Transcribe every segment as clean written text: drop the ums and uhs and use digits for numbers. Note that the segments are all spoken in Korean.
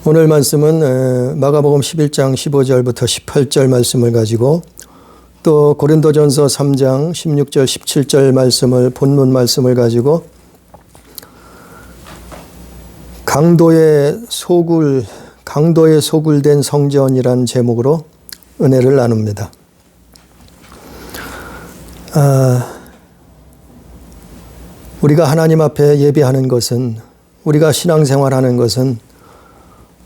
오늘 말씀은 마가복음 11장 15절부터 18절 말씀을 가지고 또 고린도전서 3장 16절 17절 말씀을 본문 말씀을 가지고 강도에 소굴된 성전이란 제목으로 은혜를 나눕니다. 우리가 하나님 앞에 예배하는 것은, 우리가 신앙생활하는 것은,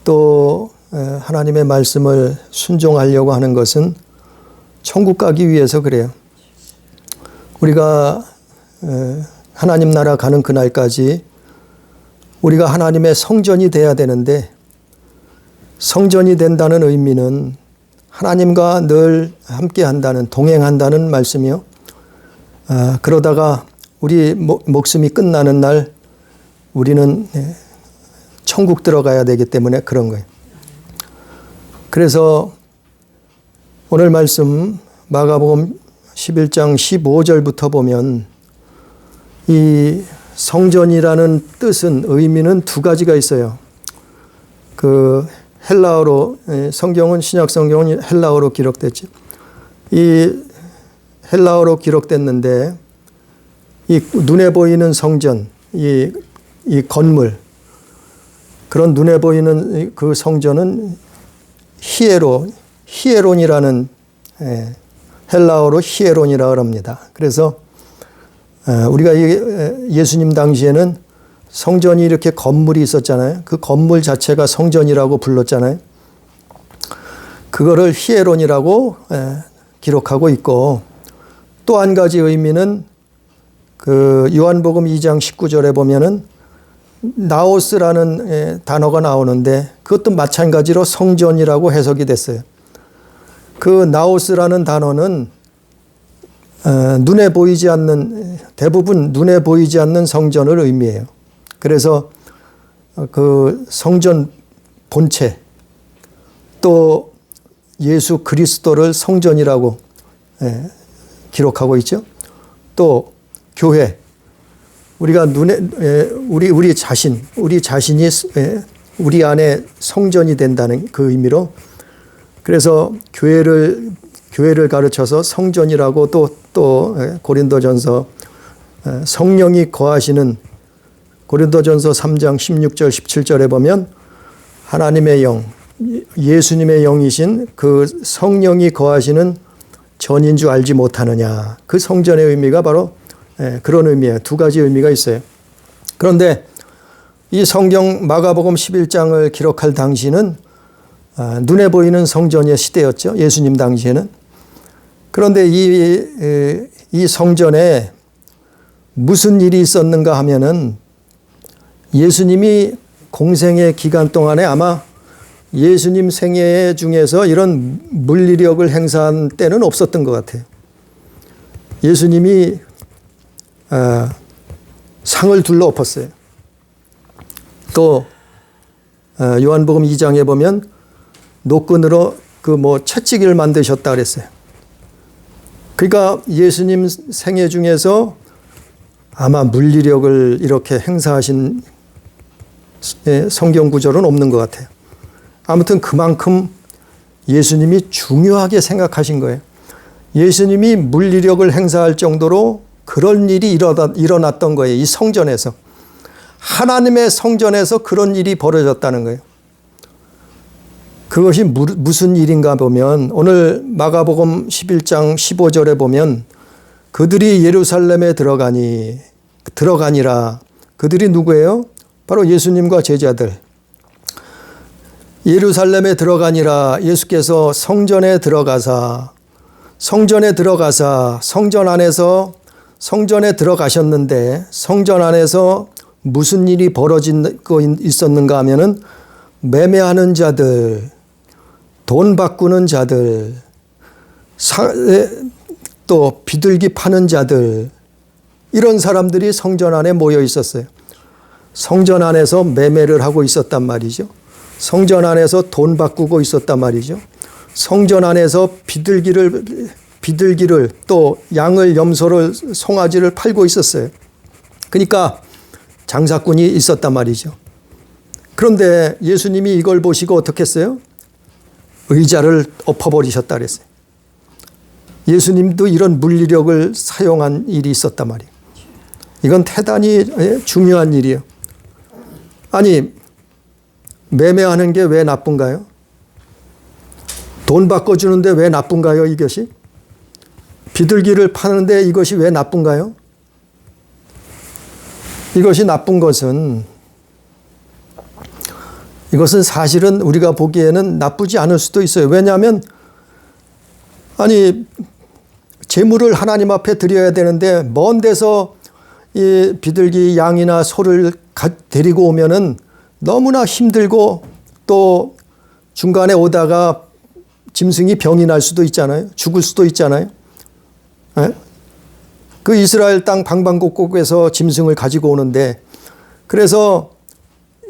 또 하나님의 말씀을 순종하려고 하는 것은 천국 가기 위해서 그래요. 우리가 하나님 나라 가는 그날까지 우리가 하나님의 성전이 돼야 되는데, 성전이 된다는 의미는 하나님과 늘 함께 한다는, 동행한다는 말씀이요. 그러다가 우리 목숨이 끝나는 날 우리는 천국 들어가야 되기 때문에 그런 거예요. 그래서 오늘 말씀 마가복음 11장 15절부터 보면 이 성전이라는 뜻은, 의미는 두 가지가 있어요. 그 헬라어로, 성경은, 신약 성경은 헬라어로 기록됐죠. 이 헬라어로 기록됐는데 이 눈에 보이는 성전, 이 건물, 그런 눈에 보이는 그 성전은 히에론이라는, 헬라어로 히에론이라고 합니다. 그래서 우리가 예수님 당시에는 성전이 이렇게 건물이 있었잖아요. 그 건물 자체가 성전이라고 불렀잖아요. 그거를 히에론이라고 기록하고 있고, 또 한 가지 의미는 그 요한복음 2장 19절에 보면은 나오스라는 단어가 나오는데 그것도 마찬가지로 성전이라고 해석이 됐어요. 그 나오스라는 단어는 눈에 보이지 않는, 대부분 눈에 보이지 않는 성전을 의미해요. 그래서 그 성전 본체, 또 예수 그리스도를 성전이라고 기록하고 있죠. 또 교회, 우리가 우리 자신이 우리 안에 성전이 된다는 그 의미로, 그래서 교회를 가르쳐서 성전이라고, 또 고린도전서 성령이 거하시는, 고린도전서 3장 16절 17절에 보면 하나님의 영, 예수님의 영이신 그 성령이 거하시는 전인 줄 알지 못하느냐. 그 성전의 의미가 바로 그런 의미예요. 두 가지 의미가 있어요. 그런데 이 성경 마가복음 11장을 기록할 당시는 눈에 보이는 성전의 시대였죠. 예수님 당시에는. 그런데 이 성전에 무슨 일이 있었는가 하면은, 예수님이 공생의 기간 동안에 아마 예수님 생애 중에서 이런 물리력을 행사한 때는 없었던 것 같아요. 예수님이 상을 둘러 엎었어요. 또 요한복음 2장에 보면 노끈으로 채찍을 만드셨다 그랬어요. 그러니까 예수님 생애 중에서 아마 물리력을 이렇게 행사하신 성경 구절은 없는 것 같아요. 아무튼 그만큼 예수님이 중요하게 생각하신 거예요. 예수님이 물리력을 행사할 정도로 그런 일이 일어났던 거예요. 이 성전에서. 하나님의 성전에서 그런 일이 벌어졌다는 거예요. 그것이 무슨 일인가 보면, 오늘 마가복음 11장 15절에 보면 그들이 예루살렘에 들어가니라. 그들이 누구예요? 바로 예수님과 제자들. 예루살렘에 들어가니라. 예수께서 성전에 들어가사 성전에 들어가셨는데, 성전 안에서 무슨 일이 벌어지고 있었는가 하면은 매매하는 자들, 돈 바꾸는 자들, 또 비둘기 파는 자들, 이런 사람들이 성전 안에 모여 있었어요. 성전 안에서 매매를 하고 있었단 말이죠. 성전 안에서 돈 바꾸고 있었단 말이죠. 성전 안에서 비둘기를 또 양을, 염소를, 송아지를 팔고 있었어요. 그러니까 장사꾼이 있었단 말이죠. 그런데 예수님이 이걸 보시고 어떻게 했어요? 의자를 엎어버리셨다 그랬어요. 예수님도 이런 물리력을 사용한 일이 있었단 말이에요. 이건 대단히 중요한 일이에요. 아니, 매매하는 게 왜 나쁜가요? 돈 바꿔주는데 왜 나쁜가요, 이것이? 비둘기를 파는데 이것이 왜 나쁜가요? 이것이 나쁜 것은, 이것은 사실은 우리가 보기에는 나쁘지 않을 수도 있어요. 왜냐하면, 아니, 제물을 하나님 앞에 드려야 되는데, 먼 데서 이 비둘기 양이나 소를 데리고 오면은 너무나 힘들고 또 중간에 오다가 짐승이 병이 날 수도 있잖아요. 죽을 수도 있잖아요. 네? 그 이스라엘 땅 방방곡곡에서 짐승을 가지고 오는데 그래서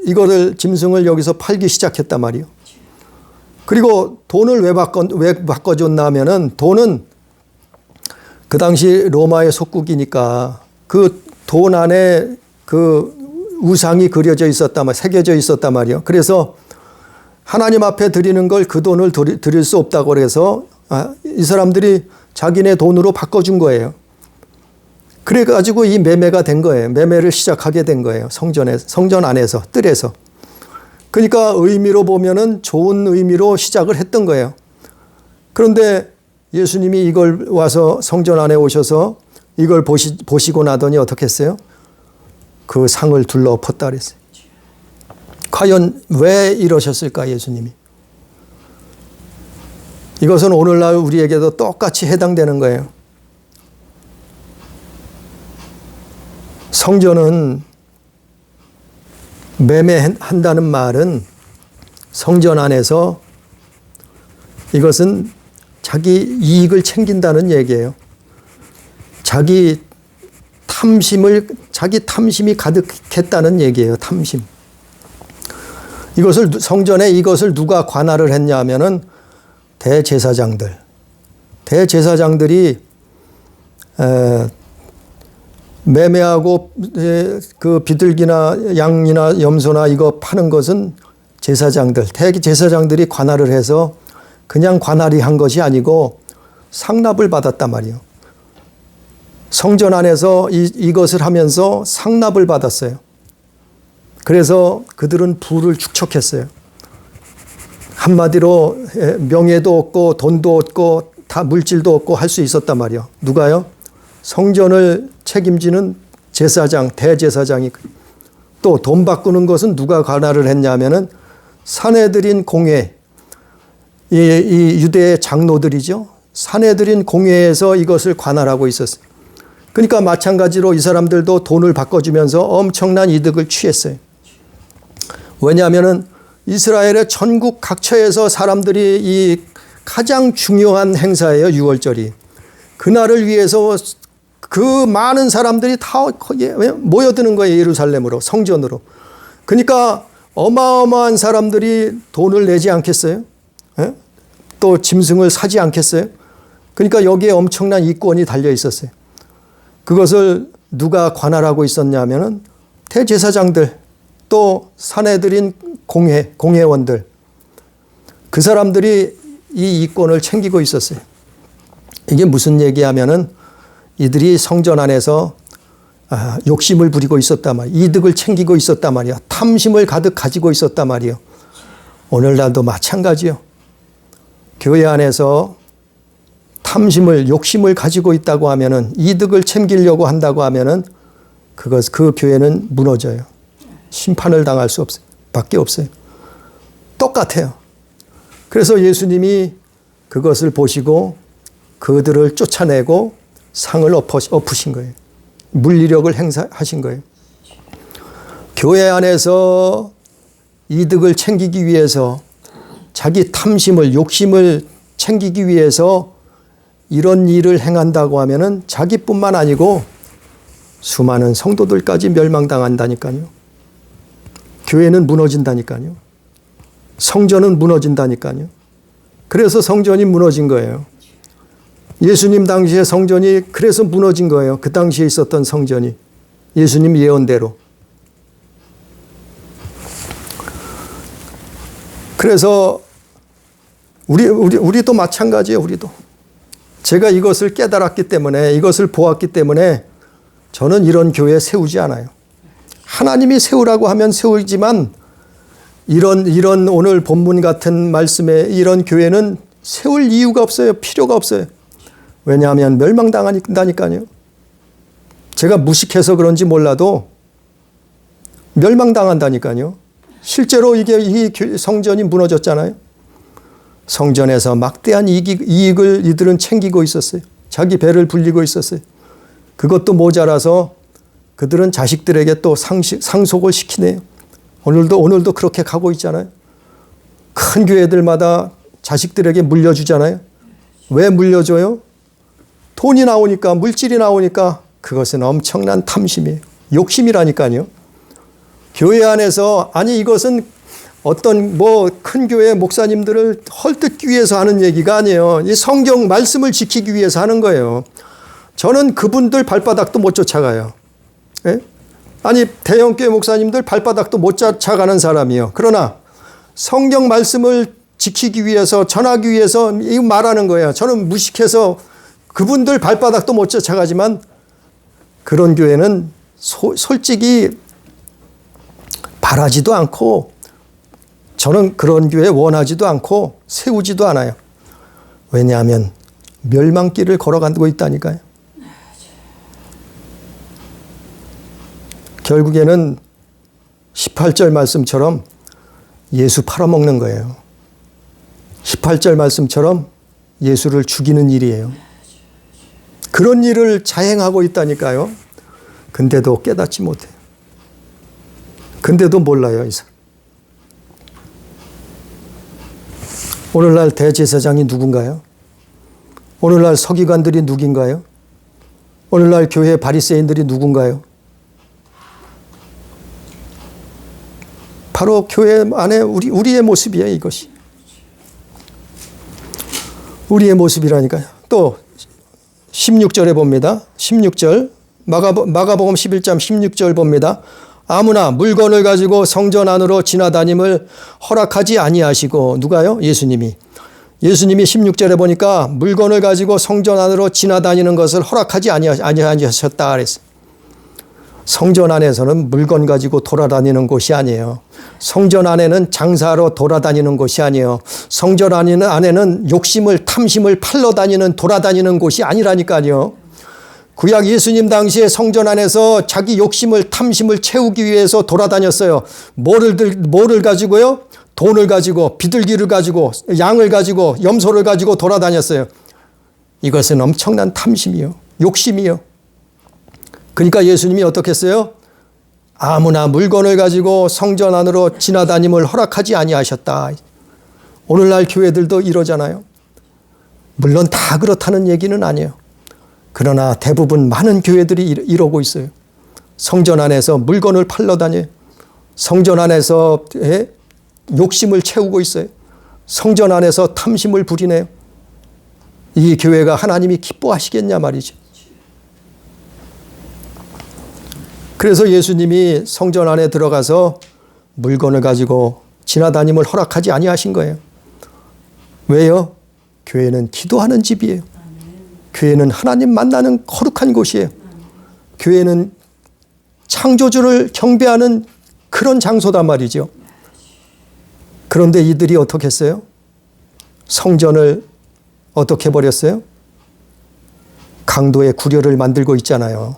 이거를 짐승을 여기서 팔기 시작했단 말이에요. 그리고 돈을 왜 바꿔줬나 하면은 돈은 그 당시 로마의 속국이니까 그 돈 안에 그 우상이 그려져 있었단 말이에요. 새겨져 있었단 말이에요. 그래서 하나님 앞에 드리는 걸 그 돈을 드릴 수 없다고 그래서 이 사람들이 자기네 돈으로 바꿔준 거예요. 그래가지고 이 매매가 된 거예요. 매매를 시작하게 된 거예요. 성전 안에서, 뜰에서. 그러니까 의미로 보면은 좋은 의미로 시작을 했던 거예요. 그런데 예수님이 이걸 와서 성전 안에 오셔서 이걸 보시고 나더니 어떻게 했어요? 그 상을 둘러 엎었다 그랬어요. 과연 왜 이러셨을까, 예수님이? 이것은 오늘날 우리에게도 똑같이 해당되는 거예요. 성전은 매매한다는 말은 성전 안에서 이것은 자기 이익을 챙긴다는 얘기예요. 자기 탐심이 가득했다는 얘기예요. 탐심. 성전에 이것을 누가 관할을 했냐 하면은 대제사장들이 매매하고 그 비둘기나 양이나 염소나 이거 파는 것은 대제사장들이 관할을 해서 그냥 관할이 한 것이 아니고 상납을 받았단 말이에요. 성전 안에서 이것을 하면서 상납을 받았어요. 그래서 그들은 부를 축적했어요. 한마디로 명예도 얻고 돈도 얻고 다 물질도 얻고 할 수 있었단 말이에요. 누가요? 성전을 책임지는 대제사장이. 또 돈 바꾸는 것은 누가 관할을 했냐면은 산헤드린 공회, 이 유대의 장로들이죠. 산헤드린 공회에서 이것을 관할하고 있었어요. 그러니까 마찬가지로 이 사람들도 돈을 바꿔주면서 엄청난 이득을 취했어요. 왜냐하면은 이스라엘의 전국 각처에서 사람들이 이 가장 중요한 행사예요. 6월절이. 그날을 위해서 그 많은 사람들이 다 모여드는 거예요. 예루살렘으로, 성전으로. 그러니까 어마어마한 사람들이 돈을 내지 않겠어요? 또 짐승을 사지 않겠어요? 그러니까 여기에 엄청난 이권이 달려 있었어요. 그것을 누가 관할하고 있었냐면은 대제사장들, 또 산헤드린 공회원들, 그 사람들이 이 이권을 챙기고 있었어요. 이게 무슨 얘기하면은 이들이 성전 안에서 욕심을 부리고 있었단 말이에요. 이득을 챙기고 있었단 말이에요. 탐심을 가득 가지고 있었단 말이에요. 오늘날도 마찬가지요. 교회 안에서 욕심을 가지고 있다고 하면은, 이득을 챙기려고 한다고 하면은 그 교회는 무너져요. 심판을 당할 수 밖에 없어요. 똑같아요. 그래서 예수님이 그것을 보시고 그들을 쫓아내고 상을 엎으신 거예요. 물리력을 행사하신 거예요. 교회 안에서 이득을 챙기기 위해서, 자기 욕심을 챙기기 위해서 이런 일을 행한다고 하면은 자기뿐만 아니고 수많은 성도들까지 멸망당한다니까요. 교회는 무너진다니까요. 성전은 무너진다니까요. 그래서 성전이 무너진 거예요. 예수님 당시에 성전이 그래서 무너진 거예요. 그 당시에 있었던 성전이. 예수님 예언대로. 그래서 우리도 마찬가지예요. 우리도. 제가 이것을 깨달았기 때문에, 이것을 보았기 때문에 저는 이런 교회 세우지 않아요. 하나님이 세우라고 하면 세우지만 이런 오늘 본문 같은 말씀에 이런 교회는 세울 이유가 없어요. 필요가 없어요. 왜냐하면 멸망당한다니까요. 제가 무식해서 그런지 몰라도 멸망당한다니까요. 실제로 이 성전이 무너졌잖아요. 성전에서 막대한 이익을 이들은 챙기고 있었어요. 자기 배를 불리고 있었어요. 그것도 모자라서 그들은 자식들에게 또 상속을 시키네요. 오늘도 그렇게 가고 있잖아요. 큰 교회들마다 자식들에게 물려주잖아요. 왜 물려줘요? 돈이 나오니까, 물질이 나오니까. 그것은 엄청난 탐심이에요. 욕심이라니까요. 교회 안에서, 아니 이것은 어떤 큰 교회 목사님들을 헐뜯기 위해서 하는 얘기가 아니에요. 이 성경 말씀을 지키기 위해서 하는 거예요. 저는 그분들 발바닥도 못 쫓아가요. 예? 아니 대형교회 목사님들 발바닥도 못 쫓아가는 사람이요. 그러나 성경 말씀을 지키기 위해서, 전하기 위해서 이 말하는 거예요. 저는 무식해서 그분들 발바닥도 못 쫓아가지만 그런 교회는 솔직히 바라지도 않고, 저는 그런 교회 원하지도 않고 세우지도 않아요. 왜냐하면 멸망길을 걸어가고 있다니까요. 결국에는 18절 말씀처럼 예수 팔아먹는 거예요. 18절 말씀처럼 예수를 죽이는 일이에요. 그런 일을 자행하고 있다니까요. 근데도 깨닫지 못해요. 근데도 몰라요, 이 사람. 오늘날 대제사장이 누군가요? 오늘날 서기관들이 누군가요? 오늘날 교회 바리새인들이 누군가요? 바로 교회 안에 우리의 모습이에요, 이것이. 우리의 모습이라니까요. 또 16절에 봅니다. 16절 마가복음 11장 16절 봅니다. 아무나 물건을 가지고 성전 안으로 지나다님을 허락하지 아니하시고. 누가요? 예수님이 16절에 보니까 물건을 가지고 성전 안으로 지나다니는 것을 허락하지 아니하셨다 그랬어요. 성전 안에서는 물건 가지고 돌아다니는 곳이 아니에요. 성전 안에는 장사로 돌아다니는 곳이 아니에요. 성전 안에는 욕심을, 탐심을 팔러 돌아다니는 곳이 아니라니까요. 구약 예수님 당시에 성전 안에서 자기 욕심을, 탐심을 채우기 위해서 돌아다녔어요. 뭐를 가지고요? 돈을 가지고, 비둘기를 가지고, 양을 가지고, 염소를 가지고 돌아다녔어요. 이것은 엄청난 탐심이요, 욕심이요. 그러니까 예수님이 어떻게 했어요? 아무나 물건을 가지고 성전 안으로 지나다님을 허락하지 아니하셨다. 오늘날 교회들도 이러잖아요. 물론 다 그렇다는 얘기는 아니에요. 그러나 대부분 많은 교회들이 이러고 있어요. 성전 안에서 물건을 팔러 다녀요. 성전 안에서 욕심을 채우고 있어요. 성전 안에서 탐심을 부리네요. 이 교회가 하나님이 기뻐하시겠냐 말이죠. 그래서 예수님이 성전 안에 들어가서 물건을 가지고 지나다님을 허락하지 아니하신 거예요. 왜요? 교회는 기도하는 집이에요. 교회는 하나님 만나는 거룩한 곳이에요. 교회는 창조주를 경배하는 그런 장소단 말이죠. 그런데 이들이 어떻게 했어요? 성전을 어떻게 버렸어요? 강도의 구려를 만들고 있잖아요.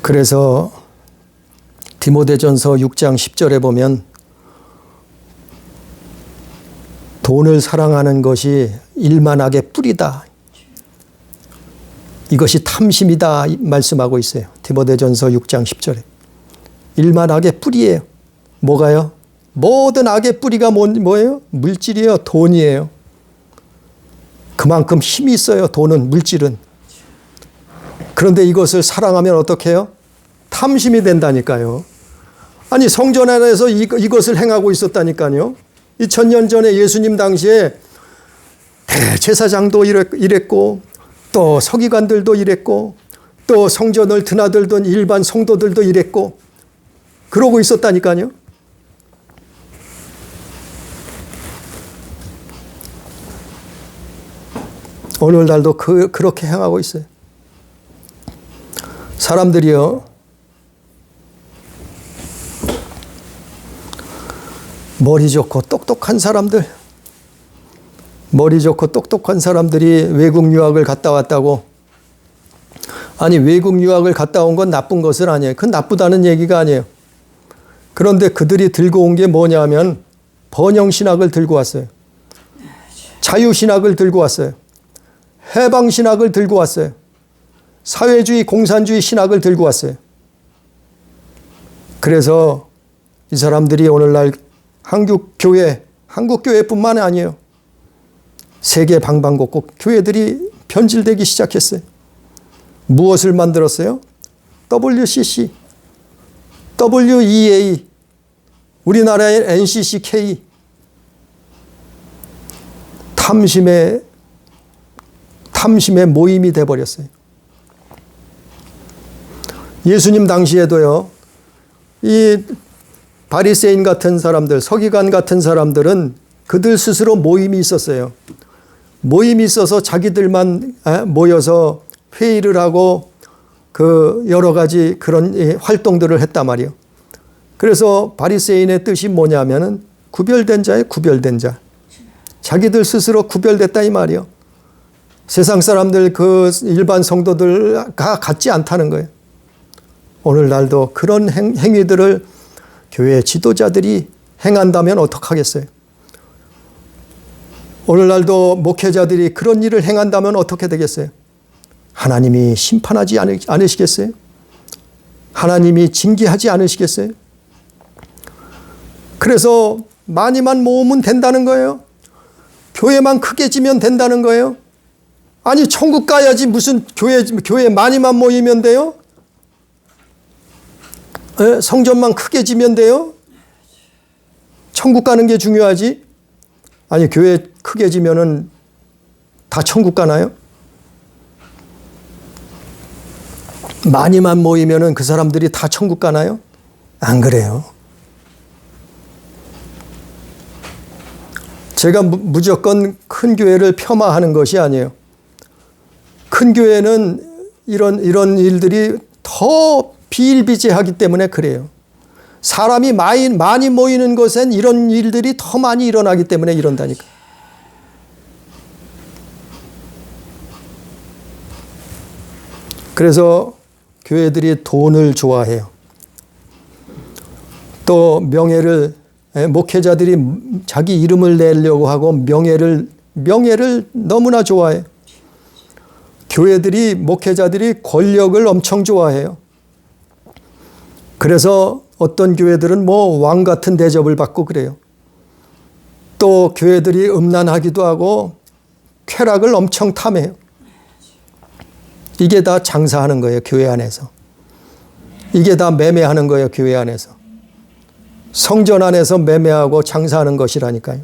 그래서 디모데전서 6장 10절에 보면 돈을 사랑하는 것이 일만악의 뿌리다. 이것이 탐심이다 말씀하고 있어요. 디모데전서 6장 10절에. 일만악의 뿌리예요. 뭐가요? 모든 악의 뿌리가 뭐예요? 물질이에요. 돈이에요. 그만큼 힘이 있어요. 돈은, 물질은. 그런데 이것을 사랑하면 어떻게 해요? 탐심이 된다니까요. 아니 성전 안에서 이것을 행하고 있었다니까요. 2000년 전에 예수님 당시에 대제사장도 이랬고 또 서기관들도 이랬고 또 성전을 드나들던 일반 성도들도 이랬고 그러고 있었다니까요. 오늘날도 그렇게 행하고 있어요. 사람들이요, 머리 좋고 똑똑한 사람들, 머리 좋고 똑똑한 사람들이 외국 유학을 갔다 왔다고. 아니, 외국 유학을 갔다 온 건 나쁜 것은 아니에요. 그건 나쁘다는 얘기가 아니에요. 그런데 그들이 들고 온 게 뭐냐면 번영신학을 들고 왔어요. 자유신학을 들고 왔어요. 해방신학을 들고 왔어요. 사회주의, 공산주의 신학을 들고 왔어요. 그래서 이 사람들이 오늘날 한국교회뿐만 아니에요. 세계 방방곡곡 교회들이 변질되기 시작했어요. 무엇을 만들었어요? WCC, WEA, 우리나라의 NCCK, 탐심의 모임이 돼버렸어요. 예수님 당시에도요, 이 바리새인 같은 사람들, 서기관 같은 사람들은 그들 스스로 모임이 있었어요. 모임이 있어서 자기들만 모여서 회의를 하고 그 여러 가지 그런 활동들을 했단 말이에요. 그래서 바리새인의 뜻이 뭐냐면은 구별된 자의 구별된 자. 자기들 스스로 구별됐다 이 말이에요. 세상 사람들 그 일반 성도들과 같지 않다는 거예요. 오늘날도 그런 행위들을 교회 지도자들이 행한다면 어떡하겠어요? 오늘날도 목회자들이 그런 일을 행한다면 어떻게 되겠어요? 하나님이 심판하지 않으시겠어요? 하나님이 징계하지 않으시겠어요? 그래서 많이만 모으면 된다는 거예요. 교회만 크게 지면 된다는 거예요. 아니, 천국 가야지 무슨 교회 많이만 모이면 돼요? 성전만 크게 지면 돼요? 천국 가는 게 중요하지? 아니, 교회 크게 지면은 다 천국 가나요? 많이만 모이면은 그 사람들이 다 천국 가나요? 안 그래요. 제가 무조건 큰 교회를 폄하하는 것이 아니에요. 큰 교회는 이런 일들이 더 비일비재하기 때문에 그래요. 사람이 많이 모이는 곳엔 이런 일들이 더 많이 일어나기 때문에 이런다니까. 그래서 교회들이 돈을 좋아해요. 또 명예를, 목회자들이 자기 이름을 내려고 하고 명예를 너무나 좋아해요. 교회들이, 목회자들이 권력을 엄청 좋아해요. 그래서 어떤 교회들은 뭐 왕 같은 대접을 받고 그래요. 또 교회들이 음란하기도 하고 쾌락을 엄청 탐해요. 이게 다 장사하는 거예요, 교회 안에서. 이게 다 매매하는 거예요, 교회 안에서. 성전 안에서 매매하고 장사하는 것이라니까요.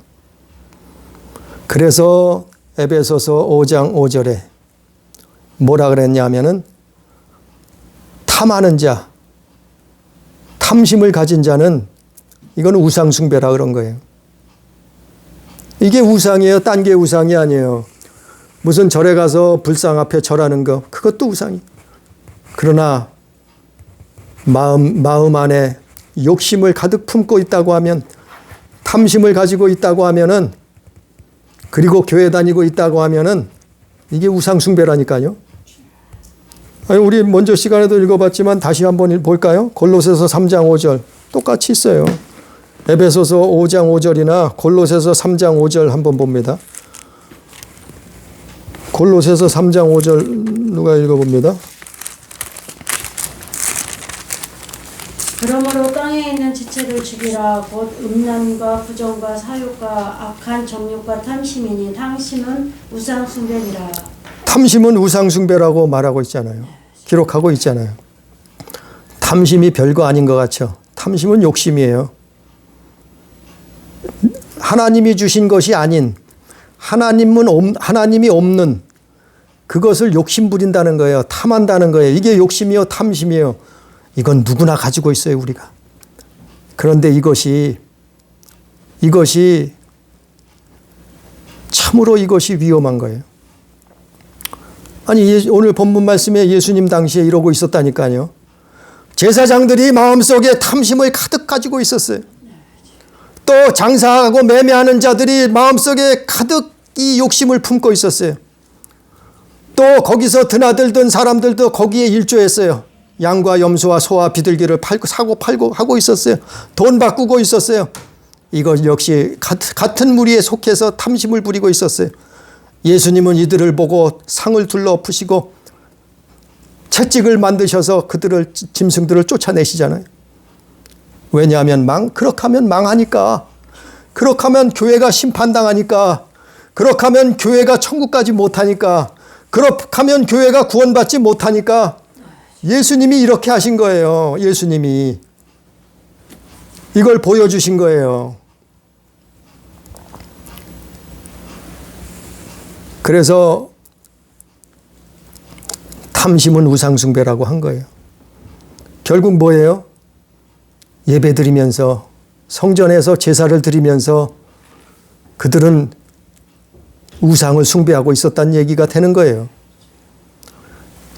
그래서 에베소서 5장 5절에 뭐라 그랬냐면은 탐하는 자, 탐심을 가진 자는 이건 우상숭배라 그런 거예요. 이게 우상이에요. 딴 게 우상이 아니에요. 무슨 절에 가서 불상 앞에 절하는 거, 그것도 우상이. 그러나 마음 안에 욕심을 가득 품고 있다고 하면, 탐심을 가지고 있다고 하면은, 그리고 교회 다니고 있다고 하면은 이게 우상숭배라니까요. 아니, 우리 먼저 시간에도 읽어봤지만 다시 한번 볼까요? 골로새서 3장 5절 똑같이 있어요. 에베소서 5장 5절이나 골로새서 3장 5절 한번 봅니다. 골로새서 3장 5절 누가 읽어봅니다. 그러므로 땅에 있는 지체를 죽이라. 곧 음란과 부정과 사욕과 악한 정욕과 탐심이니 탐심은 우상숭배니라. 탐심은 우상숭배라고 말하고 있잖아요. 기록하고 있잖아요. 탐심이 별거 아닌 것 같죠. 탐심은 욕심이에요. 하나님이 주신 것이 아닌, 하나님이 없는 그것을 욕심 부린다는 거예요. 탐한다는 거예요. 이게 욕심이요, 탐심이요. 이건 누구나 가지고 있어요, 우리가. 그런데 이것이 참으로 이것이 위험한 거예요. 아니, 오늘 본문 말씀에 예수님 당시에 이러고 있었다니까요. 제사장들이 마음속에 탐심을 가득 가지고 있었어요. 또 장사하고 매매하는 자들이 마음속에 가득 이 욕심을 품고 있었어요. 또 거기서 드나들던 사람들도 거기에 일조했어요. 양과 염소와 소와 비둘기를 사고 팔고 하고 있었어요. 돈 바꾸고 있었어요. 이것 역시 같은 무리에 속해서 탐심을 부리고 있었어요. 예수님은 이들을 보고 상을 둘러 푸시고 채찍을 만드셔서 그들을, 짐승들을 쫓아내시잖아요. 왜냐하면 그렇게 하면 망하니까. 그렇게 하면 교회가 심판당하니까. 그렇게 하면 교회가 천국까지 못하니까. 그렇게 하면 교회가 구원받지 못하니까. 예수님이 이렇게 하신 거예요. 예수님이 이걸 보여주신 거예요. 그래서 탐심은 우상숭배라고 한 거예요. 결국 뭐예요? 예배 드리면서, 성전에서 제사를 드리면서 그들은 우상을 숭배하고 있었다는 얘기가 되는 거예요.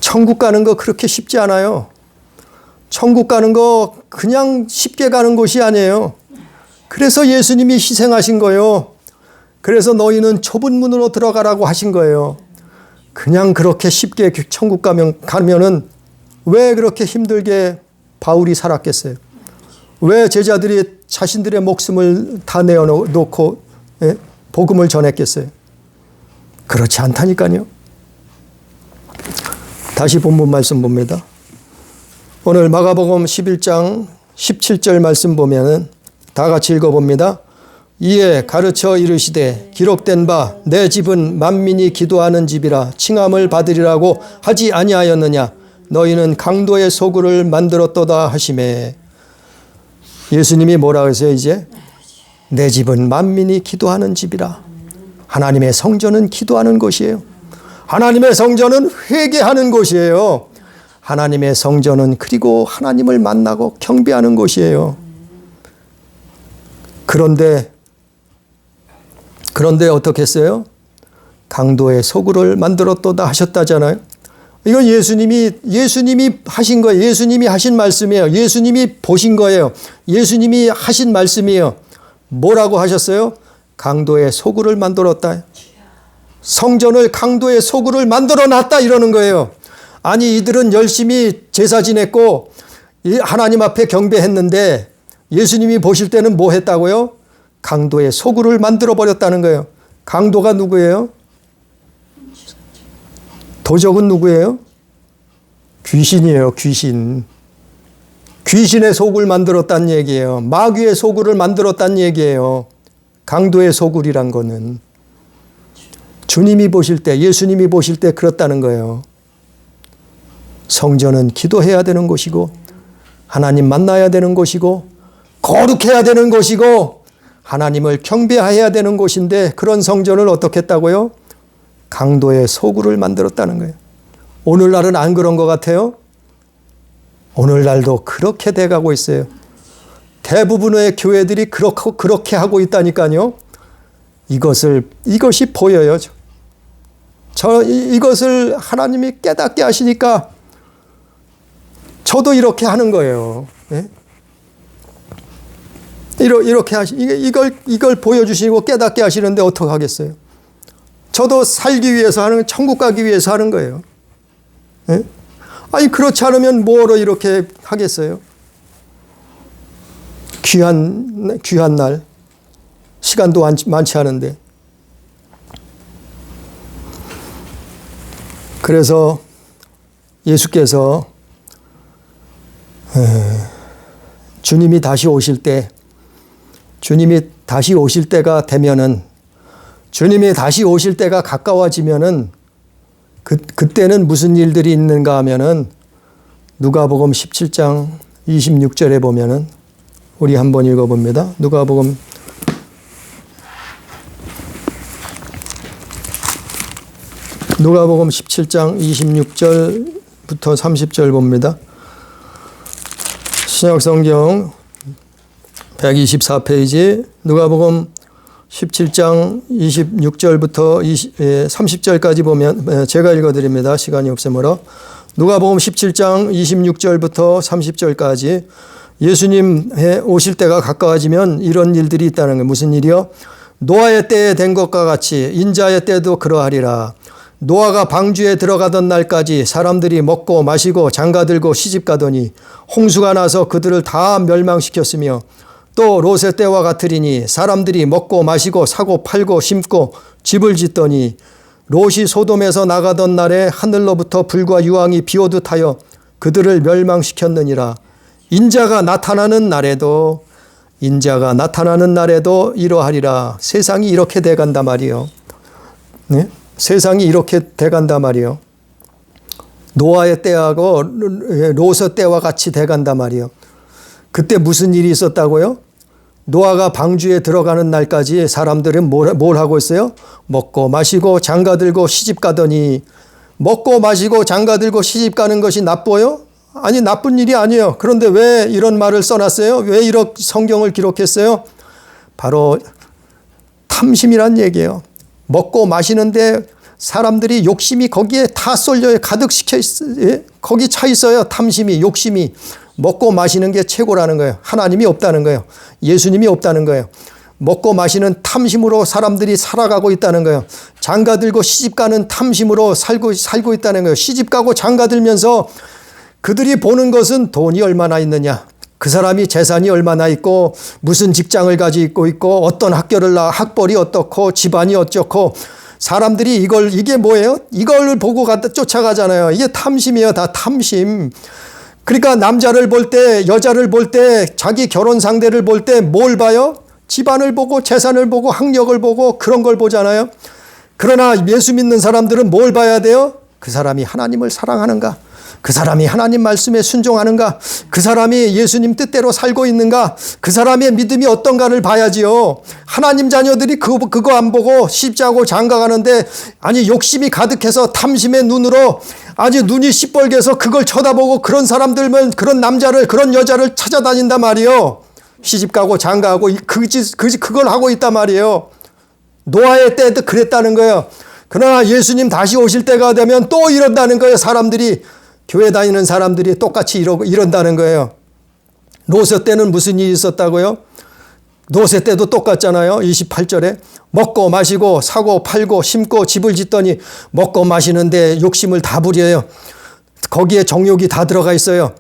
천국 가는 거 그렇게 쉽지 않아요. 천국 가는 거 그냥 쉽게 가는 곳이 아니에요. 그래서 예수님이 희생하신 거예요. 그래서 너희는 좁은 문으로 들어가라고 하신 거예요. 그냥 그렇게 쉽게 천국 가면은 왜 그렇게 힘들게 바울이 살았겠어요? 왜 제자들이 자신들의 목숨을 다 내어놓고 복음을 전했겠어요? 그렇지 않다니까요. 다시 본문 말씀 봅니다. 오늘 마가복음 11장 17절 말씀 보면은 다 같이 읽어봅니다. 이에 가르쳐 이르시되 기록된 바 내 집은 만민이 기도하는 집이라 칭함을 받으리라고 하지 아니하였느냐. 너희는 강도의 소굴을 만들었도다 하시매. 예수님이 뭐라 하세요 이제? 내 집은 만민이 기도하는 집이라. 하나님의 성전은 기도하는 곳이에요. 하나님의 성전은 회개하는 곳이에요. 하나님의 성전은 그리고 하나님을 만나고 경배하는 곳이에요. 그런데 어떻게 했어요? 강도의 소굴을 만들었도다 하셨다잖아요. 이건 예수님이 하신 거예요. 예수님이 하신 말씀이에요. 예수님이 보신 거예요. 예수님이 하신 말씀이에요. 뭐라고 하셨어요? 강도의 소굴을 만들었다. 성전을 강도의 소굴을 만들어 놨다 이러는 거예요. 아니 이들은 열심히 제사 지냈고 하나님 앞에 경배했는데 예수님이 보실 때는 뭐 했다고요? 강도의 소굴을 만들어 버렸다는 거예요. 강도가 누구예요? 도적은 누구예요? 귀신이에요. 귀신. 귀신의 소굴 만들었다는 얘기예요. 마귀의 소굴을 만들었다는 얘기예요. 강도의 소굴이란 거는 주님이 보실 때, 예수님이 보실 때 그렇다는 거예요. 성전은 기도해야 되는 곳이고 하나님 만나야 되는 곳이고 거룩해야 되는 곳이고 하나님을 경배해야 되는 곳인데 그런 성전을 어떻게 했다고요? 강도의 소굴을 만들었다는 거예요. 오늘날은 안 그런 것 같아요? 오늘날도 그렇게 돼가고 있어요. 대부분의 교회들이 그렇게 하고 있다니까요. 이것이 보여요. 이것을 하나님이 깨닫게 하시니까 저도 이렇게 하는 거예요. 예? 이렇게 이걸 보여주시고 깨닫게 하시는데 어떻게 하겠어요? 저도 살기 위해서 하는, 천국 가기 위해서 하는 거예요. 예? 아니, 그렇지 않으면 뭐로 이렇게 하겠어요? 귀한 날, 시간도 많지 않은데. 그래서 예수께서 주님이 다시 오실 때가 되면은, 주님이 다시 오실 때가 가까워지면은 그때는 무슨 일들이 있는가 하면은 누가복음 17장 26절에 보면은 우리 한번 읽어봅니다. 누가복음 누가복음 17장 26절부터 30절 봅니다. 신약성경 124페이지 누가복음 17장 26절부터 30절까지 보면 제가 읽어드립니다. 시간이 없으므로 누가복음 17장 26절부터 30절까지 예수님 오실 때가 가까워지면 이런 일들이 있다는 거예요. 무슨 일이요? 노아의 때에 된 것과 같이 인자의 때도 그러하리라. 노아가 방주에 들어가던 날까지 사람들이 먹고 마시고 장가들고 시집가더니 홍수가 나서 그들을 다 멸망시켰으며 또 롯의 때와 같으리니 사람들이 먹고 마시고 사고 팔고 심고 집을 짓더니 롯이 소돔에서 나가던 날에 하늘로부터 불과 유황이 비오듯 하여 그들을 멸망시켰느니라. 인자가 나타나는 날에도 이러하리라. 세상이 이렇게 돼간다 말이요. 네? 세상이 이렇게 돼간다 말이요. 노아의 때하고 롯의 때와 같이 돼간다 말이요. 그때 무슨 일이 있었다고요? 노아가 방주에 들어가는 날까지 사람들은 뭘 하고 있어요? 먹고 마시고 장가들고 시집가더니 먹고 마시고 장가들고 시집가는 것이 나빠요? 아니 나쁜 일이 아니에요. 그런데 왜 이런 말을 써놨어요? 왜 이렇게 성경을 기록했어요? 바로 탐심이란 얘기예요. 먹고 마시는데 사람들이 욕심이 거기에 다 쏠려요. 가득 시켜 있어요. 거기 차 있어요. 탐심이, 욕심이. 먹고 마시는 게 최고라는 거예요. 하나님이 없다는 거예요. 예수님이 없다는 거예요. 먹고 마시는 탐심으로 사람들이 살아가고 있다는 거예요. 장가들고 시집가는 탐심으로 살고 있다는 거예요. 시집가고 장가들면서 그들이 보는 것은 돈이 얼마나 있느냐, 그 사람이 재산이 얼마나 있고 무슨 직장을 가지고 있고 어떤 학교를 학벌이 어떻고 집안이 어쩌고 사람들이 이게 뭐예요? 이걸 보고 쫓아가잖아요. 이게 탐심이에요. 다 탐심. 그러니까 남자를 볼 때, 여자를 볼 때, 자기 결혼 상대를 볼 때 뭘 봐요? 집안을 보고 재산을 보고 학력을 보고 그런 걸 보잖아요. 그러나 예수 믿는 사람들은 뭘 봐야 돼요? 그 사람이 하나님을 사랑하는가? 그 사람이 하나님 말씀에 순종하는가? 그 사람이 예수님 뜻대로 살고 있는가? 그 사람의 믿음이 어떤가를 봐야지요. 하나님 자녀들이 그거 안 보고 시집자고 장가가는데 아니 욕심이 가득해서 탐심의 눈으로 아주 눈이 시뻘개서 그걸 쳐다보고 그런 사람들은 그런 남자를 그런 여자를 찾아다닌단 말이에요. 시집가고 장가하고 그걸 하고 있단 말이에요. 노아의 때도 그랬다는 거예요. 그러나 예수님 다시 오실 때가 되면 또 이런다는 거예요. 사람들이 교회 다니는 사람들이 똑같이 이런다는 거예요. 롯의 때는 무슨 일이 있었다고요? 롯의 때도 똑같잖아요. 28절에 먹고 마시고 사고 팔고 심고 집을 짓더니 먹고 마시는데 욕심을 다 부려요. 거기에 정욕이 다 들어가 있어요.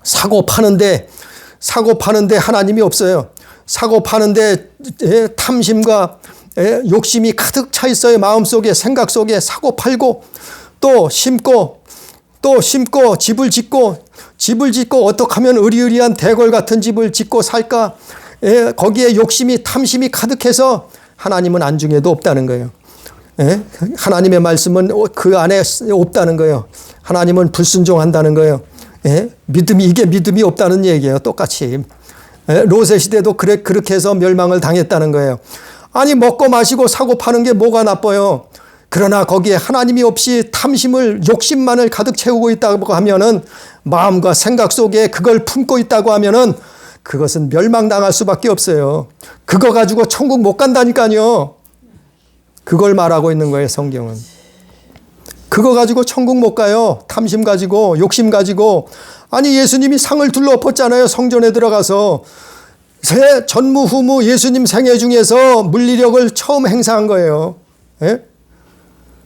사고 파는데 하나님이 없어요. 사고 파는데 탐심과 욕심이 가득 차 있어요. 마음속에 생각 속에 사고 팔고 또 심고 집을 짓고 어떻게 하면 의리의리한 대궐 같은 집을 짓고 살까? 거기에 욕심이 탐심이 가득해서 하나님은 안중에도 없다는 거예요. 하나님의 말씀은 그 안에 없다는 거예요. 하나님은 불순종한다는 거예요. 이게 믿음이 없다는 얘기예요. 똑같이. 롯의 시대도 그렇게 해서 멸망을 당했다는 거예요. 아니 먹고 마시고 사고 파는 게 뭐가 나빠요? 그러나 거기에 하나님이 없이 탐심을 욕심만을 가득 채우고 있다고 하면은 마음과 생각 속에 그걸 품고 있다고 하면은 그것은 멸망당할 수밖에 없어요. 그거 가지고 천국 못 간다니까요. 그걸 말하고 있는 거예요, 성경은. 그거 가지고 천국 못 가요. 탐심 가지고 욕심 가지고. 아니 예수님이 상을 둘러엎었잖아요. 성전에 들어가서. 전무후무 예수님 생애 중에서 물리력을 처음 행사한 거예요.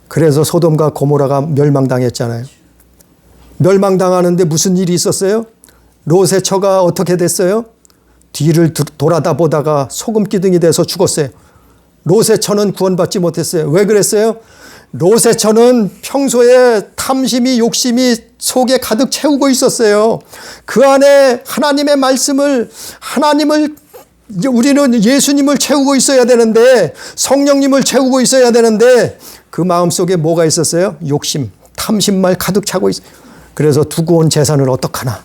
그래서 소돔과 고모라가 멸망당했잖아요. 멸망당하는데 무슨 일이 있었어요? 롯의 처가 어떻게 됐어요? 뒤를 돌아다 보다가 소금기둥이 돼서 죽었어요. 롯의 처는 구원받지 못했어요. 왜 그랬어요? 롯의 처는 평소에 탐심이 욕심이 속에 가득 채우고 있었어요. 그 안에 하나님의 말씀을 우리는 예수님을 채우고 있어야 되는데 성령님을 채우고 있어야 되는데 그 마음속에 뭐가 있었어요? 욕심, 탐심만 가득 차고 있어요. 그래서 두고 온 재산을 어떡하나.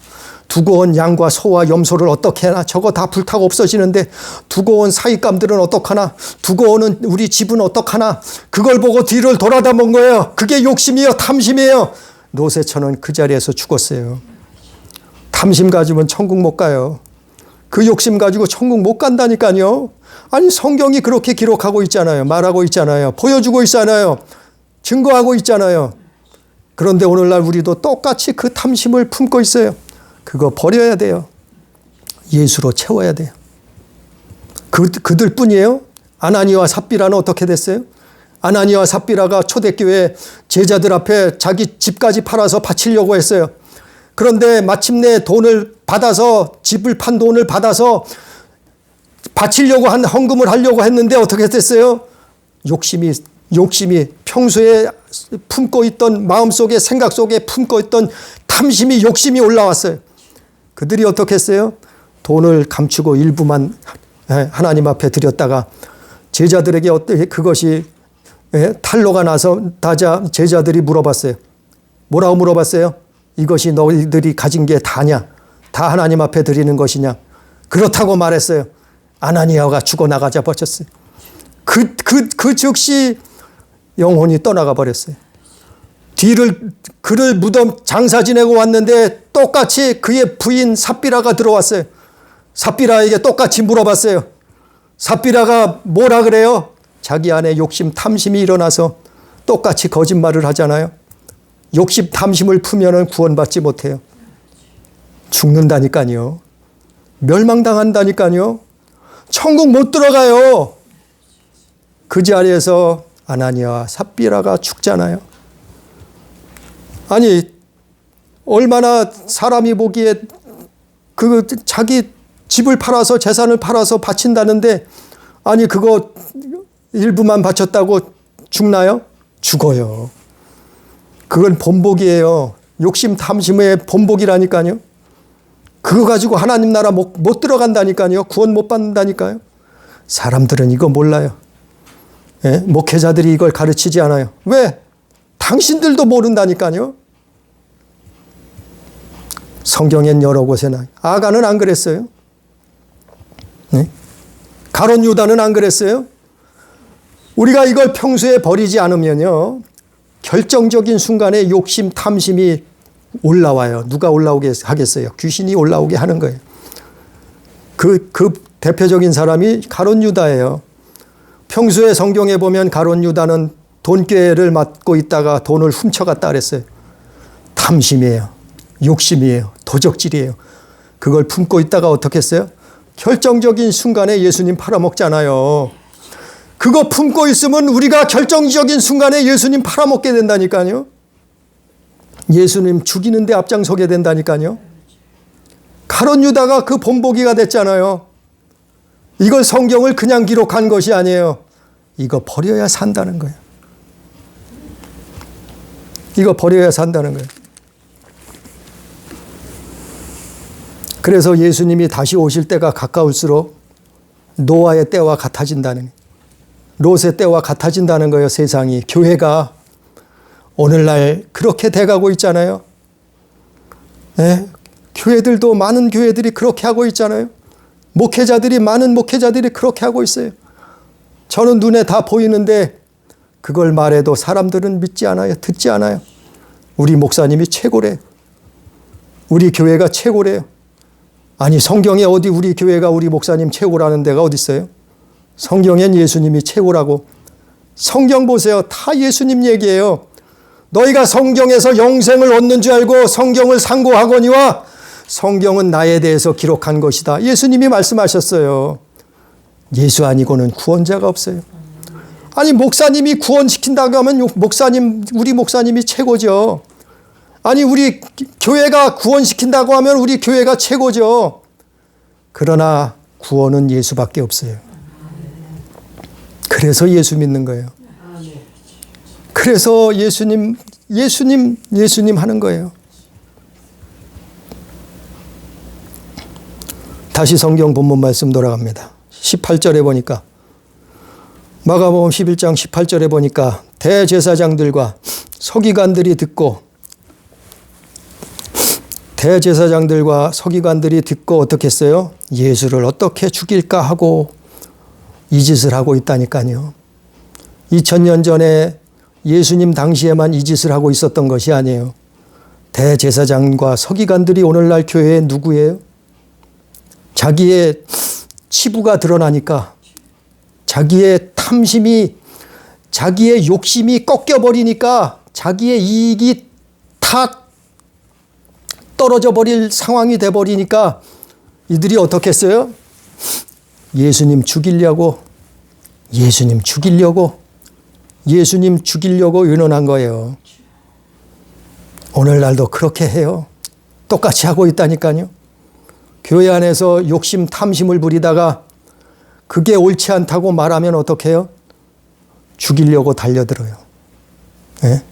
두고 온 양과 소와 염소를 어떻게 하나? 저거 다 불타고 없어지는데 두고 온 사익감들은 어떡하나? 두고 오는 우리 집은 어떡하나? 그걸 보고 뒤를 돌아다 본 거예요. 그게 욕심이에요. 탐심이에요. 노세천은 그 자리에서 죽었어요. 탐심 가지면 천국 못 가요. 그 욕심 가지고 천국 못 간다니까요. 아니 성경이 그렇게 기록하고 있잖아요. 말하고 있잖아요. 보여주고 있잖아요. 증거하고 있잖아요. 그런데 오늘날 우리도 똑같이 그 탐심을 품고 있어요. 그거 버려야 돼요. 예수로 채워야 돼요. 그들 뿐이에요. 아나니와 삽비라는 어떻게 됐어요? 아나니와 삽비라가 초대교회 제자들 앞에 자기 집까지 팔아서 바치려고 했어요. 그런데 마침내 돈을 받아서 집을 판 돈을 받아서 바치려고 한 헌금을 하려고 했는데 어떻게 됐어요? 욕심이 평소에 품고 있던 마음속에 생각 속에 품고 있던 탐심이 욕심이 올라왔어요. 그들이 어떻게 했어요? 돈을 감추고 일부만 하나님 앞에 드렸다가 제자들에게 어떻게 그것이 탈로가 나서 다자 제자들이 물어봤어요. 뭐라고 물어봤어요? 이것이 너희들이 가진 게 다냐? 다 하나님 앞에 드리는 것이냐? 그렇다고 말했어요. 아나니아가 죽어나가자 버렸어요. 그 즉시 영혼이 떠나가 버렸어요. 그를 무덤 장사 지내고 왔는데 똑같이 그의 부인 삽비라가 들어왔어요. 삽비라에게 똑같이 물어봤어요. 삽비라가 뭐라 그래요? 자기 안에 욕심 탐심이 일어나서 똑같이 거짓말을 하잖아요. 욕심 탐심을 품면은 구원받지 못해요. 죽는다니까요. 멸망당한다니까요. 천국 못 들어가요. 그 자리에서 아나니아와 삽비라가 죽잖아요. 아니 얼마나 사람이 보기에 그 자기 집을 팔아서 재산을 팔아서 바친다는데 아니 그거 일부만 바쳤다고 죽나요? 죽어요. 그건 본복이에요. 욕심 탐심의 본복이라니까요. 그거 가지고 하나님 나라 못 들어간다니까요. 구원 못 받는다니까요. 사람들은 이거 몰라요. 예? 목회자들이 이걸 가르치지 않아요. 왜? 당신들도 모른다니까요. 성경엔 여러 곳에 나. 아가는 안 그랬어요. 네? 가론 유다는 안 그랬어요. 우리가 이걸 평소에 버리지 않으면요. 결정적인 순간에 욕심, 탐심이 올라와요. 누가 올라오게 하겠어요? 귀신이 올라오게 하는 거예요. 그 대표적인 사람이 가론 유다예요. 평소에 성경에 보면 가론 유다는 돈꾀를 맡고 있다가 돈을 훔쳐갔다 그랬어요. 탐심이에요. 욕심이에요. 도적질이에요. 그걸 품고 있다가 어떻게 했어요? 결정적인 순간에 예수님 팔아먹잖아요. 그거 품고 있으면 우리가 결정적인 순간에 예수님 팔아먹게 된다니까요. 예수님 죽이는데 앞장서게 된다니까요. 가론 유다가 그 본보기가 됐잖아요. 이걸 성경을 그냥 기록한 것이 아니에요. 이거 버려야 산다는 거예요. 이거 버려야 산다는 거예요. 그래서 예수님이 다시 오실 때가 가까울수록 노아의 때와 같아진다는 거예요. 롯의 때와 같아진다는 거예요. 세상이. 교회가 오늘날 그렇게 돼가고 있잖아요. 네? 교회들도 많은 교회들이 그렇게 하고 있잖아요. 많은 목회자들이 그렇게 하고 있어요. 저는 눈에 다 보이는데 그걸 말해도 사람들은 믿지 않아요. 듣지 않아요. 우리 목사님이 최고래. 우리 교회가 최고래요. 아니 성경에 어디 우리 교회가 우리 목사님 최고라는 데가 어디 있어요? 성경엔 예수님이 최고라고. 성경 보세요. 다 예수님 얘기예요. 너희가 성경에서 영생을 얻는 줄 알고 성경을 상고하거니와 성경은 나에 대해서 기록한 것이다. 예수님이 말씀하셨어요. 예수 아니고는 구원자가 없어요. 아니 목사님이 구원시킨다고 하면 우리 목사님이 최고죠. 아니 우리 교회가 구원시킨다고 하면 우리 교회가 최고죠. 그러나 구원은 예수밖에 없어요. 그래서 예수 믿는 거예요. 그래서 예수님 하는 거예요. 다시 성경 본문 말씀 돌아갑니다. 18절에 보니까 마가복음 11장 18절에 보니까 대제사장들과 서기관들이 듣고 대제사장들과 서기관들이 듣고 어떻게 했어요? 예수를 어떻게 죽일까 하고 이 짓을 하고 있다니까요. 2000년 전에 예수님 당시에만 이 짓을 하고 있었던 것이 아니에요. 대제사장과 서기관들이 오늘날 교회에 누구예요? 자기의 치부가 드러나니까, 자기의 탐심이, 자기의 욕심이 꺾여버리니까 자기의 이익이 다 떨어져 버릴 상황이 돼버리니까 이들이 어떻게 했어요? 예수님 죽이려고 의논한 거예요. 오늘날도 그렇게 해요. 똑같이 하고 있다니까요. 교회 안에서 욕심, 탐심을 부리다가 그게 옳지 않다고 말하면 어떻게 해요? 죽이려고 달려들어요. 네?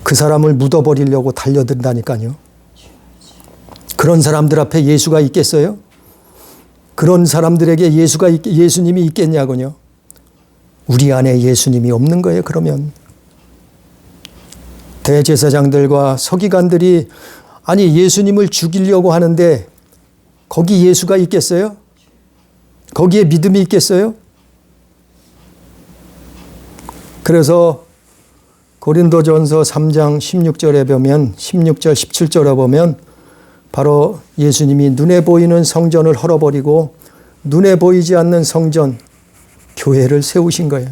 그 사람을 묻어버리려고 달려든다니까요. 그런 사람들 앞에 예수가 있겠어요? 그런 사람들에게 예수님이 있겠냐고요. 우리 안에 예수님이 없는 거예요. 그러면 대제사장들과 서기관들이 아니 예수님을 죽이려고 하는데 거기 예수가 있겠어요? 거기에 믿음이 있겠어요? 그래서 고린도전서 3장 16절에 보면 16절 17절에 보면 바로 예수님이 눈에 보이는 성전을 헐어버리고 눈에 보이지 않는 성전 교회를 세우신 거예요.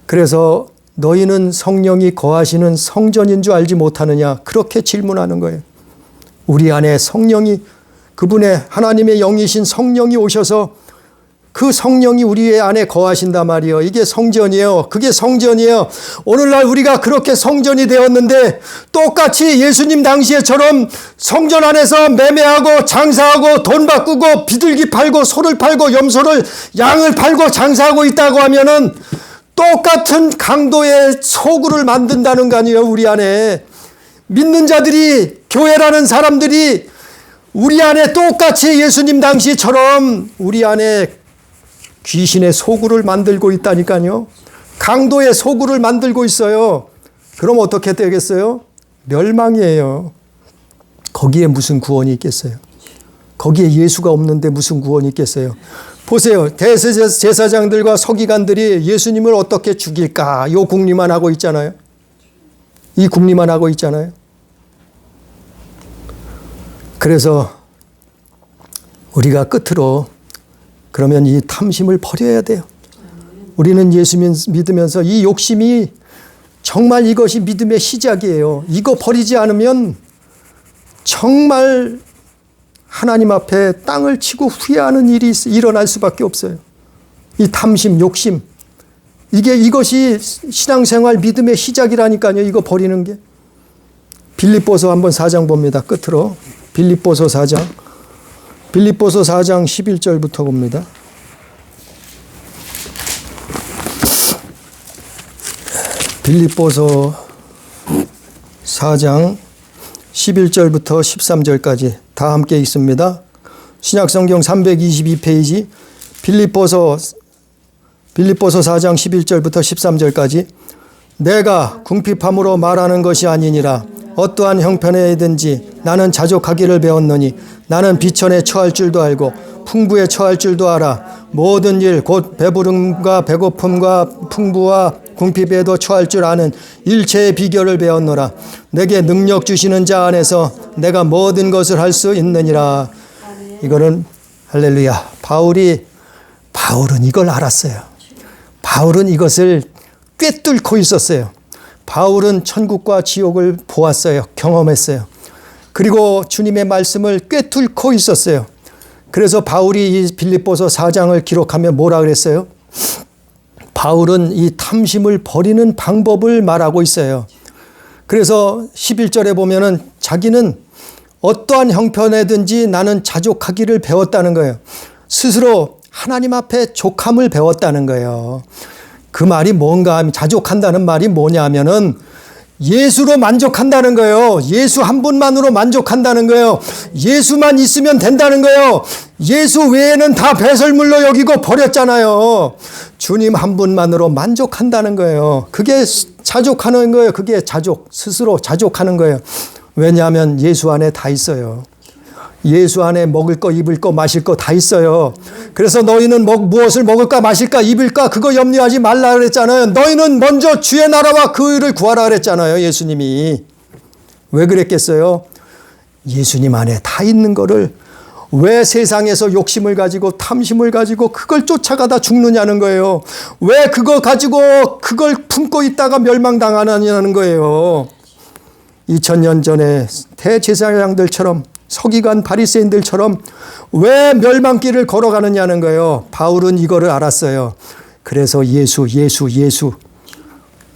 그래서 너희는 성령이 거하시는 성전인 줄 알지 못하느냐 그렇게 질문하는 거예요. 우리 안에 성령이 그분의 하나님의 영이신 성령이 오셔서 그 성령이 우리 안에 거하신단 말이에요. 이게 성전이에요. 그게 성전이에요. 오늘날 우리가 그렇게 성전이 되었는데 똑같이 예수님 당시에처럼 성전 안에서 매매하고 장사하고 돈 바꾸고 비둘기 팔고 소를 팔고 염소를 양을 팔고 장사하고 있다고 하면은 똑같은 강도의 소굴을 만든다는 거 아니에요. 우리 안에 믿는 자들이 교회라는 사람들이 우리 안에 똑같이 예수님 당시처럼 우리 안에 귀신의 소굴을 만들고 있다니까요. 강도의 소굴을 만들고 있어요. 그럼 어떻게 되겠어요? 멸망이에요. 거기에 무슨 구원이 있겠어요? 거기에 예수가 없는데 무슨 구원이 있겠어요? 보세요. 대제사장들과 서기관들이 예수님을 어떻게 죽일까? 이 궁리만 하고 있잖아요. 이 궁리만 하고 있잖아요. 그래서 우리가 끝으로 그러면 이 탐심을 버려야 돼요. 우리는 예수 믿으면서 이 욕심이 정말 이것이 믿음의 시작이에요. 이거 버리지 않으면 정말 하나님 앞에 땅을 치고 후회하는 일이 일어날 수밖에 없어요. 이 탐심, 욕심. 이것이 신앙생활 믿음의 시작이라니까요. 이거 버리는 게. 빌립보서 한번 4장 봅니다. 끝으로. 빌립보서 4장 11절부터 봅니다. 빌립보서 4장 11절부터 13절까지 다 함께 있습니다. 신약성경 322페이지 빌립보서 4장 11절부터 13절까지 내가 궁핍함으로 말하는 것이 아니니라 어떠한 형편에든지 나는 자족하기를 배웠노니 나는 비천에 처할 줄도 알고 풍부에 처할 줄도 알아 모든 일 곧 배부름과 배고픔과 풍부와 궁핍에도 처할 줄 아는 일체의 비결을 배웠노라. 내게 능력 주시는 자 안에서 내가 모든 것을 할 수 있느니라. 이거는 할렐루야. 바울은 이걸 알았어요. 바울은 이것을 꿰뚫고 있었어요. 바울은 천국과 지옥을 보았어요. 경험했어요. 그리고 주님의 말씀을 꿰뚫고 있었어요. 그래서 바울이 이 빌립보서 4장을 기록하며 뭐라 그랬어요? 바울은 이 탐심을 버리는 방법을 말하고 있어요. 그래서 11절에 보면은 자기는 어떠한 형편에든지 나는 자족하기를 배웠다는 거예요. 스스로 하나님 앞에 족함을 배웠다는 거예요. 그 말이 뭔가 하면 자족한다는 말이 뭐냐 하면은 예수로 만족한다는 거예요. 예수 한 분만으로 만족한다는 거예요. 예수만 있으면 된다는 거예요. 예수 외에는 다 배설물로 여기고 버렸잖아요. 주님 한 분만으로 만족한다는 거예요. 그게 자족하는 거예요. 그게 스스로 자족하는 거예요. 왜냐하면 예수 안에 다 있어요. 예수 안에 먹을 거, 입을 거, 마실 거 다 있어요. 그래서 너희는 무엇을 먹을까, 마실까, 입을까 그거 염려하지 말라 그랬잖아요. 너희는 먼저 주의 나라와 그 의를 구하라 그랬잖아요. 예수님이. 왜 그랬겠어요? 예수님 안에 다 있는 거를 왜 세상에서 욕심을 가지고 탐심을 가지고 그걸 쫓아가다 죽느냐는 거예요. 왜 그거 가지고 그걸 품고 있다가 멸망당하느냐는 거예요. 2000년 전에 대제사장들처럼 서기관 바리새인들처럼 왜 멸망길을 걸어가느냐는 거예요. 바울은 이거를 알았어요. 그래서 예수.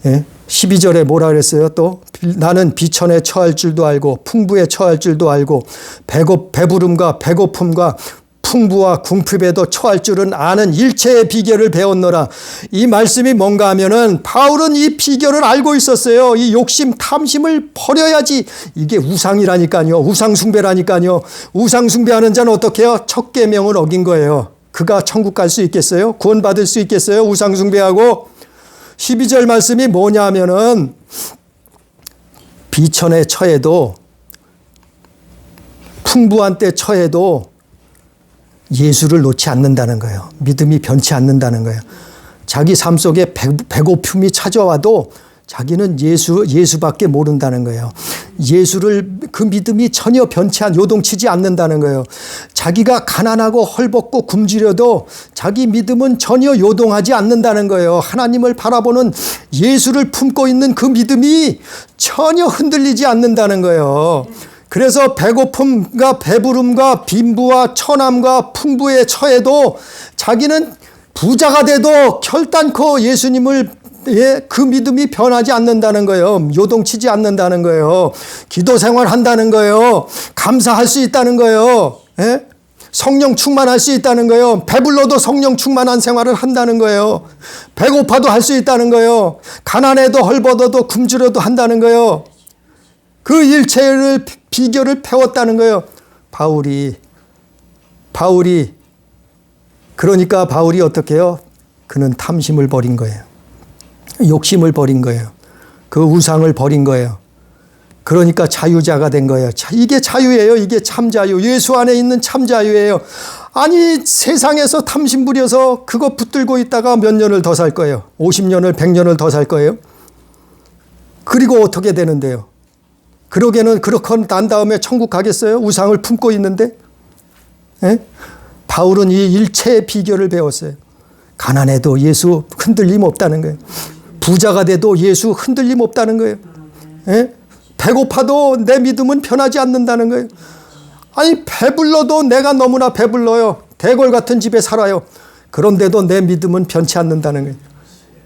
예? 12절에 뭐라 그랬어요? 또 나는 비천에 처할 줄도 알고 풍부에 처할 줄도 알고 배부름과 배고픔과 풍부와 궁핍에도 처할 줄은 아는 일체의 비결을 배웠노라. 이 말씀이 뭔가 하면은 바울은 이 비결을 알고 있었어요. 이 욕심 탐심을 버려야지. 이게 우상이라니까요. 우상숭배라니까요. 우상숭배하는 자는 어떻게 해요? 첫 계명을 어긴 거예요. 그가 천국 갈 수 있겠어요? 구원받을 수 있겠어요? 우상숭배하고. 12절 말씀이 뭐냐 하면은 비천에 처해도 풍부한 때 처해도 예수를 놓지 않는다는 거예요. 믿음이 변치 않는다는 거예요. 자기 삶 속에 배고픔이 찾아와도 자기는 예수밖에 모른다는 거예요. 예수를 그 믿음이 전혀 요동치지 않는다는 거예요. 자기가 가난하고 헐벗고 굶주려도 자기 믿음은 전혀 요동하지 않는다는 거예요. 하나님을 바라보는 예수를 품고 있는 그 믿음이 전혀 흔들리지 않는다는 거예요. 그래서 배고픔과 배부름과 빈부와 처남과 풍부에 처해도 자기는 부자가 돼도 결단코 예수님을 그 믿음이 변하지 않는다는 거예요. 요동치지 않는다는 거예요. 기도 생활한다는 거예요. 감사할 수 있다는 거예요. 예? 성령 충만할 수 있다는 거예요. 배불러도 성령 충만한 생활을 한다는 거예요. 배고파도 할 수 있다는 거예요. 가난해도 헐벗어도 굶주려도 한다는 거예요. 그 일체의 비결을 배웠다는 거예요. 바울이 그러니까 바울이 어떻게 해요? 그는 탐심을 버린 거예요. 욕심을 버린 거예요. 그 우상을 버린 거예요. 그러니까 자유자가 된 거예요. 이게 자유예요. 이게 참 자유. 예수 안에 있는 참 자유예요. 아니 세상에서 탐심 부려서 그거 붙들고 있다가 몇 년을 더 살 거예요. 50년을 100년을 더 살 거예요. 그리고 어떻게 되는데요? 그러게는 그렇게 난 다음에 천국 가겠어요? 우상을 품고 있는데? 예? 바울은 이 일체의 비결을 배웠어요. 가난해도 예수 흔들림 없다는 거예요. 부자가 돼도 예수 흔들림 없다는 거예요. 예? 배고파도 내 믿음은 변하지 않는다는 거예요. 아니 배불러도 내가 너무나 배불러요. 대궐 같은 집에 살아요. 그런데도 내 믿음은 변치 않는다는 거예요.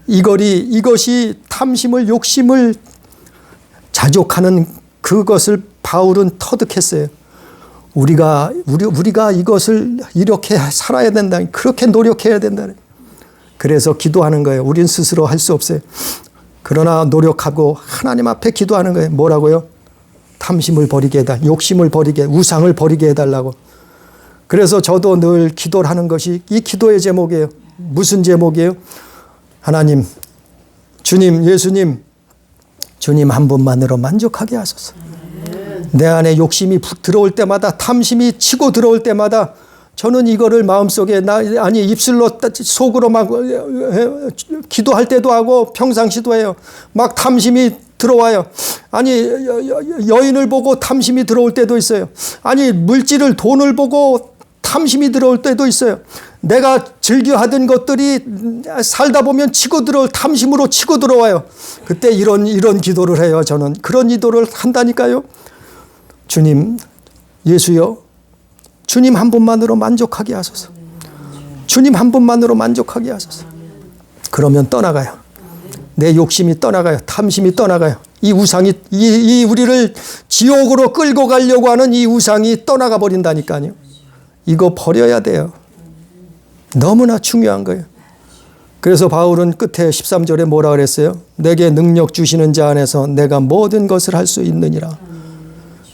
이것이 탐심을 욕심을 자족하는 그것을 바울은 터득했어요. 우리가 이것을 이렇게 살아야 된다. 그렇게 노력해야 된다. 그래서 기도하는 거예요. 우린 스스로 할 수 없어요. 그러나 노력하고 하나님 앞에 기도하는 거예요. 뭐라고요? 탐심을 버리게 해달라. 욕심을 버리게, 우상을 버리게 해달라고. 그래서 저도 늘 기도를 하는 것이 이 기도의 제목이에요. 무슨 제목이에요? 하나님, 주님, 예수님, 주님 한 분만으로 만족하게 하소서. 내 안에 욕심이 들어올 때마다, 탐심이 치고 들어올 때마다 저는 이거를 마음속에 입술로 속으로 막 기도할 때도 하고 평상시도 해요. 막 탐심이 들어와요. 아니 여인을 보고 탐심이 들어올 때도 있어요. 아니 물질을 돈을 보고 탐심이 들어올 때도 있어요. 내가 즐겨 하던 것들이 살다 보면 탐심으로 치고 들어와요. 그때 이런 기도를 해요. 저는 그런 기도를 한다니까요. 주님, 예수여, 주님 한 분만으로 만족하게 하소서. 주님 한 분만으로 만족하게 하소서. 그러면 떠나가요. 내 욕심이 떠나가요. 탐심이 떠나가요. 이 우상이 이 우리를 지옥으로 끌고 가려고 하는 이 우상이 떠나가 버린다니까요. 이거 버려야 돼요. 너무나 중요한 거예요. 그래서 바울은 끝에 13절에 뭐라 그랬어요? 내게 능력 주시는 자 안에서 내가 모든 것을 할 수 있느니라.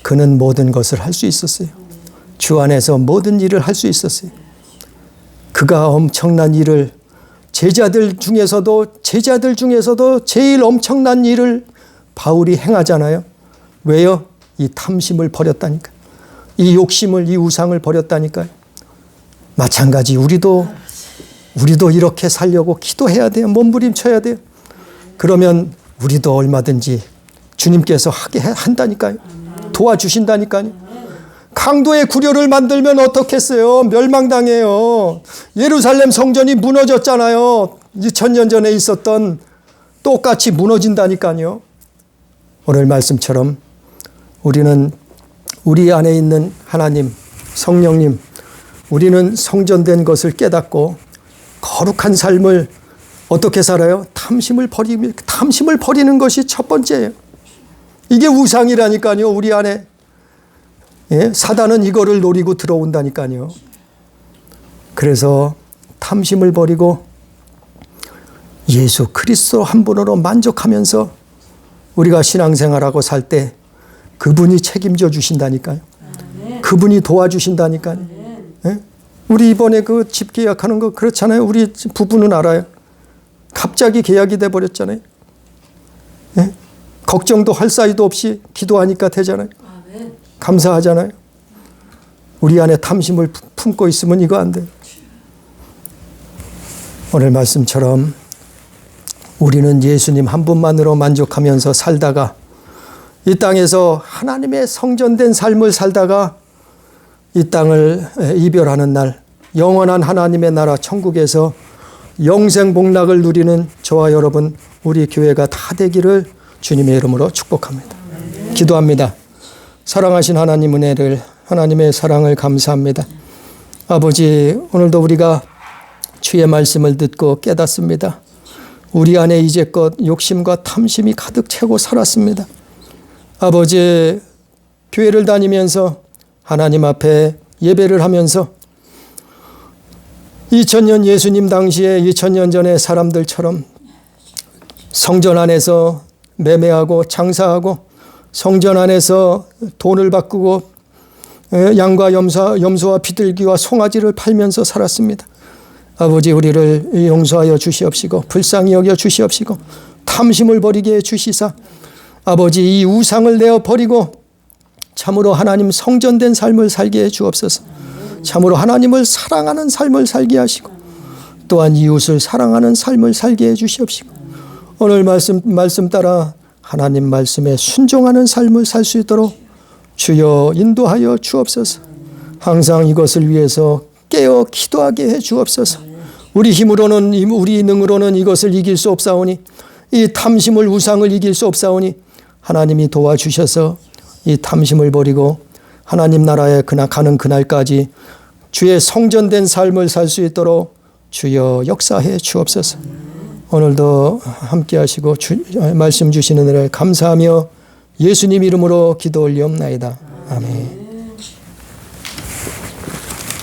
그는 모든 것을 할 수 있었어요. 주 안에서 모든 일을 할 수 있었어요. 그가 엄청난 일을 제자들 중에서도 제일 엄청난 일을 바울이 행하잖아요. 왜요? 이 탐심을 버렸다니까. 이 욕심을, 이 우상을 버렸다니까요. 마찬가지 우리도 이렇게 살려고 기도해야 돼요. 몸부림쳐야 돼요. 그러면 우리도 얼마든지 주님께서 하게 한다니까요. 도와주신다니까요. 강도의 구려를 만들면 어떻겠어요? 멸망당해요. 예루살렘 성전이 무너졌잖아요. 2000년 전에 있었던 똑같이 무너진다니까요. 오늘 말씀처럼 우리는 우리 안에 있는 하나님, 성령님, 우리는 성전된 것을 깨닫고 거룩한 삶을 어떻게 살아요? 탐심을 버리는 것이 첫 번째예요. 이게 우상이라니까요. 우리 안에. 예? 사단은 이거를 노리고 들어온다니까요. 그래서 탐심을 버리고 예수 그리스도 한 분으로 만족하면서 우리가 신앙생활하고 살 때 그분이 책임져 주신다니까요. 그분이 도와주신다니까요. 예? 우리 이번에 그 집 계약하는 거 그렇잖아요. 우리 부부는 알아요. 갑자기 계약이 돼 버렸잖아요. 예? 걱정도 할 사이도 없이 기도하니까 되잖아요. 감사하잖아요. 우리 안에 탐심을 품고 있으면 이거 안 돼요. 오늘 말씀처럼 우리는 예수님 한 분만으로 만족하면서 살다가 이 땅에서 하나님의 성전된 삶을 살다가 이 땅을 이별하는 날 영원한 하나님의 나라 천국에서 영생 복락을 누리는 저와 여러분 우리 교회가 다 되기를 주님의 이름으로 축복합니다. 기도합니다. 사랑하신 하나님 은혜를 하나님의 사랑을 감사합니다. 아버지 오늘도 우리가 주의 말씀을 듣고 깨닫습니다. 우리 안에 이제껏 욕심과 탐심이 가득 채고 살았습니다. 아버지 교회를 다니면서 하나님 앞에 예배를 하면서 2000년 예수님 당시에 2000년 전의 사람들처럼 성전 안에서 매매하고 장사하고 성전 안에서 돈을 바꾸고 양과 염소와 비둘기와 송아지를 팔면서 살았습니다. 아버지 우리를 용서하여 주시옵시고 불쌍히 여겨 주시옵시고 탐심을 버리게 해 주시사 아버지 이 우상을 내어 버리고 참으로 하나님 성전된 삶을 살게 해 주옵소서. 참으로 하나님을 사랑하는 삶을 살게 하시고 또한 이웃을 사랑하는 삶을 살게 해 주시옵시고 오늘 말씀 따라 하나님 말씀에 순종하는 삶을 살 수 있도록 주여 인도하여 주옵소서. 항상 이것을 위해서 깨어 기도하게 해 주옵소서. 우리 힘으로는 우리 능으로는 이것을 이길 수 없사오니 이 탐심을 우상을 이길 수 없사오니 하나님이 도와주셔서 이 탐심을 버리고 하나님 나라에 가는 그날까지 주의 성전된 삶을 살 수 있도록 주여 역사해 주옵소서. 오늘도 함께 하시고 말씀 주시는 은혜를 감사하며 예수님 이름으로 기도 올리옵나이다. 아멘.